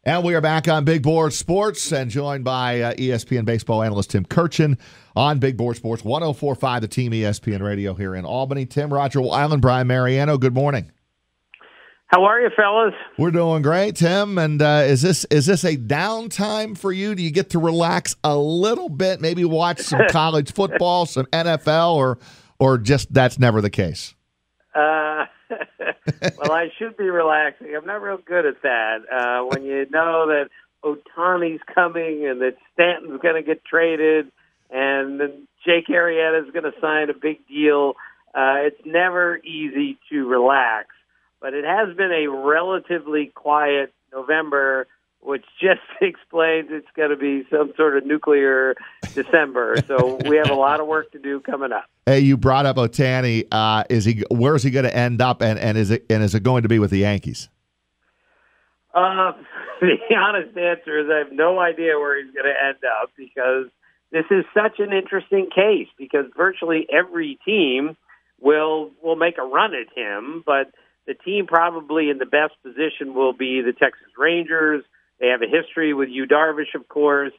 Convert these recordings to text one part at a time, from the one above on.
And we are back on Big Board Sports and joined by ESPN baseball analyst Tim Kurkjian on Big Board Sports 104.5, the Team ESPN Radio here in Albany. Tim, Roger Weiland, Brian Mariano, good morning. How are you, fellas? We're doing great, Tim. And is this a downtime for you? Do you get to relax a little bit, maybe watch some college football, some NFL, or just that's never the case? Well, I should be relaxing. I'm not real good at that. When you know that Ohtani's coming and that Stanton's going to get traded and then Jake Arrieta's going to sign a big deal, it's never easy to relax. But it has been a relatively quiet November, which just explains it's going to be some sort of nuclear December. So we have a lot of work to do coming up. Hey, you brought up Ohtani. Where is he going to end up, and is it going to be with the Yankees? The honest answer is I have no idea where he's going to end up, because this is such an interesting case, because virtually every team will make a run at him, but the team probably in the best position will be the Texas Rangers. They have a history with Yu Darvish, of course,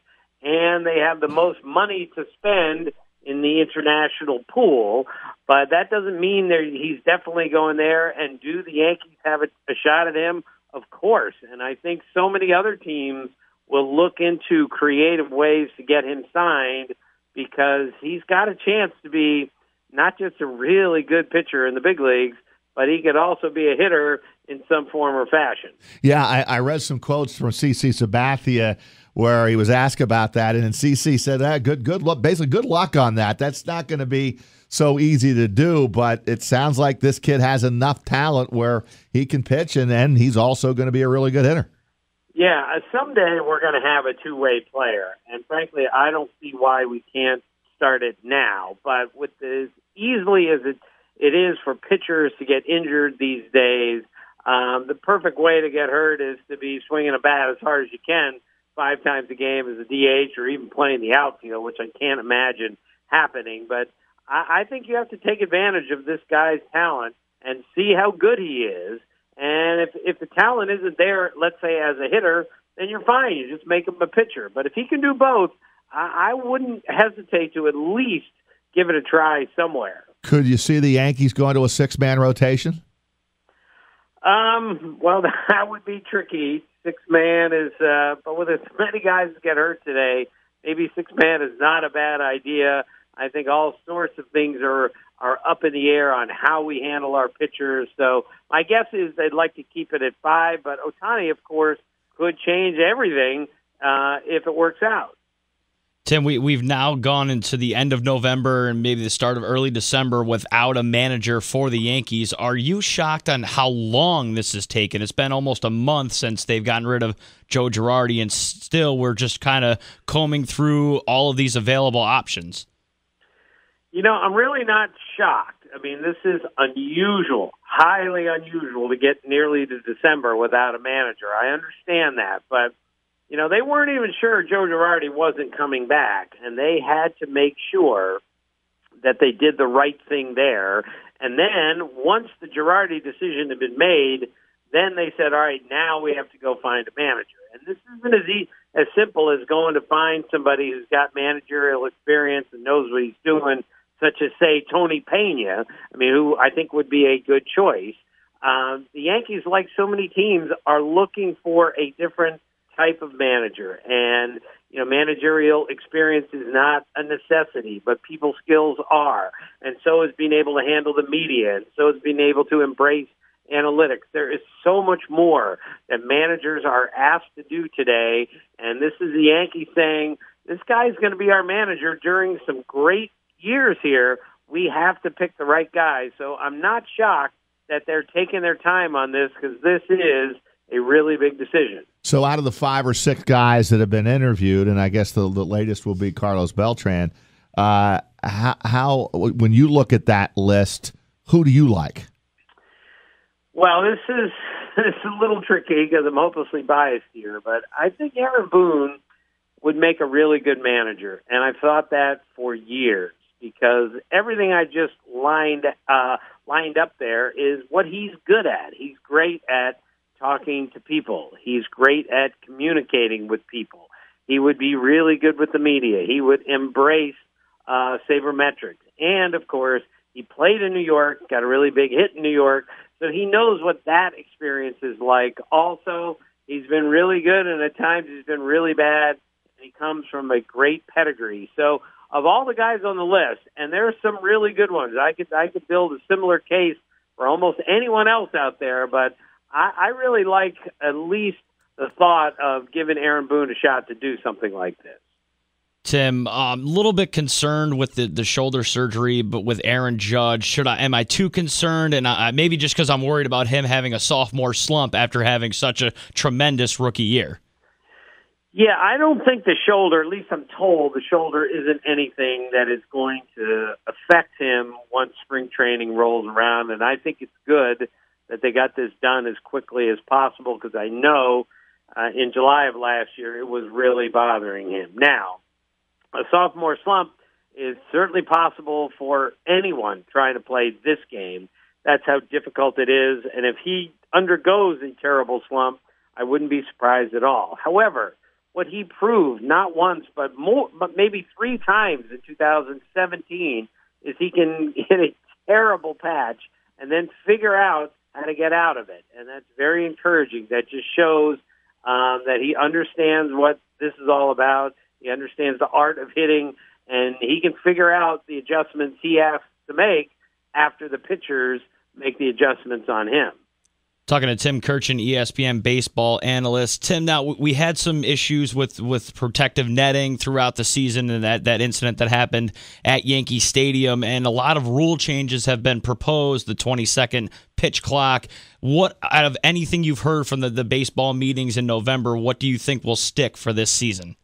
and they have the most money to spend in the international pool. But that doesn't mean he's definitely going there. And do the Yankees have a shot at him? Of course. And I think so many other teams will look into creative ways to get him signed, because he's got a chance to be not just a really good pitcher in the big leagues, but he could also be a hitter in some form or fashion. Yeah, I read some quotes from CC Sabathia where he was asked about that, and then CC said, good luck, basically good luck on that. That's not going to be so easy to do, but it sounds like this kid has enough talent where he can pitch, and then he's also going to be a really good hitter. Yeah, someday we're going to have a two-way player, and frankly, I don't see why we can't start it now. But with as easily as it is for pitchers to get injured these days, the perfect way to get hurt is to be swinging a bat as hard as you can 5 times a game as a DH, or even playing the outfield, which I can't imagine happening. But I think you have to take advantage of this guy's talent and see how good he is. And if the talent isn't there, let's say as a hitter, then you're fine. You just make him a pitcher. But if he can do both, I wouldn't hesitate to at least give it a try somewhere. Could you see the Yankees going to a 6-man rotation? Well, that would be tricky. 6-man is, but with as many guys that get hurt today, maybe 6-man is not a bad idea. I think all sorts of things are up in the air on how we handle our pitchers. So my guess is they'd like to keep it at 5, but Ohtani, of course, could change everything if it works out. Tim, we've now gone into the end of November and maybe the start of early December without a manager for the Yankees. Are you shocked on how long this has taken? It's been almost a month since they've gotten rid of Joe Girardi, and still we're just kind of combing through all of these available options. You know, I'm really not shocked. I mean, this is unusual, highly unusual to get nearly to December without a manager. I understand that, but you know, they weren't even sure Joe Girardi wasn't coming back, and they had to make sure that they did the right thing there. And then once the Girardi decision had been made, then they said, all right, now we have to go find a manager. And this isn't as simple as going to find somebody who's got managerial experience and knows what he's doing, such as, say, Tony Pena, who I think would be a good choice. The Yankees, like so many teams, are looking for a different type of manager, and you know, managerial experience is not a necessity, but people skills are, and so is being able to handle the media, and so is being able to embrace analytics. There is so much more that managers are asked to do today, and this is the Yankees saying, this guy's going to be our manager during some great years here. We have to pick the right guy. So I'm not shocked that they're taking their time on this, because this is a really big decision. So out of the 5 or 6 guys that have been interviewed, and I guess the latest will be Carlos Beltran, how when you look at that list, who do you like? Well, this is a little tricky because I'm hopelessly biased here, but I think Aaron Boone would make a really good manager, and I've thought that for years, because everything I just lined up there is what he's good at. He's great at talking to people. He's great at communicating with people. He would be really good with the media. He would embrace sabermetrics. And, of course, he played in New York, got a really big hit in New York, so he knows what that experience is like. Also, he's been really good, and at times he's been really bad. He comes from a great pedigree. So of all the guys on the list, and there are some really good ones, I could build a similar case for almost anyone else out there, but I really like at least the thought of giving Aaron Boone a shot to do something like this. Tim, a little bit concerned with the shoulder surgery, but with Aaron Judge, am I too concerned? And maybe just because I'm worried about him having a sophomore slump after having such a tremendous rookie year. Yeah, I don't think the shoulder, at least I'm told, the shoulder isn't anything that is going to affect him once spring training rolls around. And I think it's good that they got this done as quickly as possible, because I know in July of last year it was really bothering him. Now, a sophomore slump is certainly possible for anyone trying to play this game. That's how difficult it is. And if he undergoes a terrible slump, I wouldn't be surprised at all. However, what he proved not once but maybe 3 times in 2017 is he can hit a terrible patch and then figure out how to get out of it. And that's very encouraging. That just shows that he understands what this is all about. He understands the art of hitting, and he can figure out the adjustments he has to make after the pitchers make the adjustments on him. Talking to Tim Kurkjian, ESPN baseball analyst. Tim, now we had some issues with protective netting throughout the season, and that incident that happened at Yankee Stadium, and a lot of rule changes have been proposed, the 20-second pitch clock. What, out of anything you've heard from the baseball meetings in November, what do you think will stick for this season?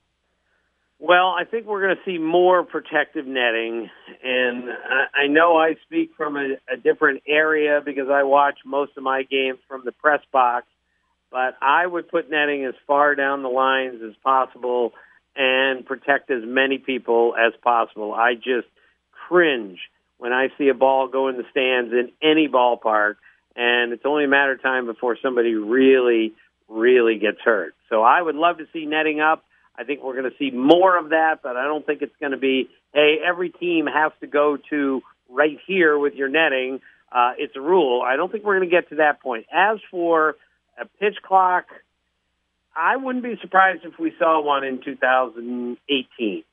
Well, I think we're going to see more protective netting, and I know I speak from a different area because I watch most of my games from the press box, but I would put netting as far down the lines as possible and protect as many people as possible. I just cringe when I see a ball go in the stands in any ballpark, and it's only a matter of time before somebody really, really gets hurt. So I would love to see netting up. I think we're going to see more of that, but I don't think it's going to be, hey, every team has to go to right here with your netting. It's a rule. I don't think we're going to get to that point. As for a pitch clock, I wouldn't be surprised if we saw one in 2018.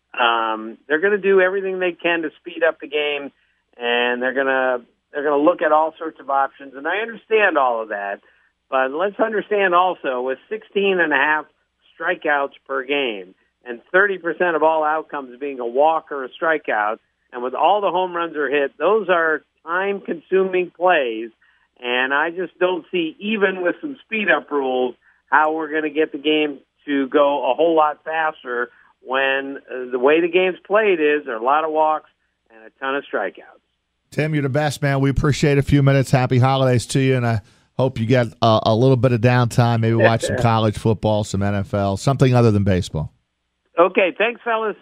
They're going to do everything they can to speed up the game, and they're going to look at all sorts of options, and I understand all of that. But let's understand also, with 16.5 strikeouts per game and 30% of all outcomes being a walk or a strikeout, and with all the home runs are hit, those are time-consuming plays, and I just don't see, even with some speed-up rules, how we're going to get the game to go a whole lot faster when the way the game's played is there are a lot of walks and a ton of strikeouts. Tim, you're the best, man. We appreciate a few minutes. Happy holidays to you, and I hope you get a little bit of downtime, maybe watch some college football, some NFL, something other than baseball. Okay, thanks, fellas.